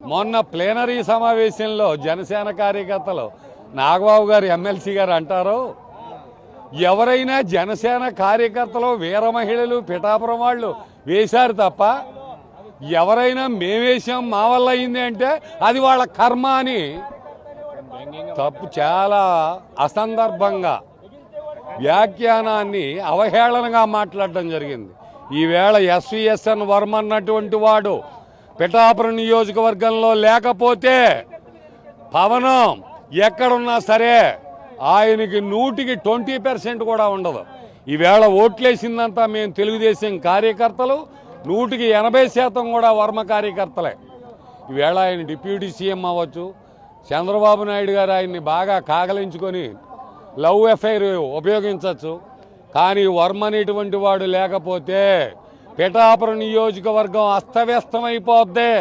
మొన్న ప్లేనరీ సమావేశంలో జనసేన కార్యకర్తలు నాగబాబు గారు ఎమ్మెల్సీ గారు అంటారు, ఎవరైనా జనసేన కార్యకర్తలు వీర మహిళలు పిఠాపురం వాళ్ళు వేశారు తప్ప ఎవరైనా మేమేసాం మా వల్ల అయింది అంటే అది వాళ్ళ కర్మ అని తప్పు, చాలా అసందర్భంగా వ్యాఖ్యానాన్ని అవహేళనగా మాట్లాడటం జరిగింది. ఈవేళ ఎస్విఎస్ఎన్ వర్మ అన్నటువంటి వాడు పిఠాపురం నియోజకవర్గంలో లేకపోతే పవనం ఎక్కడున్నా సరే ఆయనకి 100కి 20% కూడా ఉండదు. ఈవేళ ఓట్లేసిందంతా మేము తెలుగుదేశం కార్యకర్తలు, 100కి 80% కూడా వర్మ కార్యకర్తలే. ఈవేళ ఆయన డిప్యూటీ సీఎం అవ్వచ్చు, చంద్రబాబు నాయుడు గారు ఆయన్ని బాగా కాగలించుకొని లవ్ ఎఫైర్ ఉపయోగించవచ్చు. కానీ వర్మ అనేటువంటి వాడు లేకపోతే పిఠాపురం నియోజకవర్గం అస్తవ్యస్తమైపోద్ది.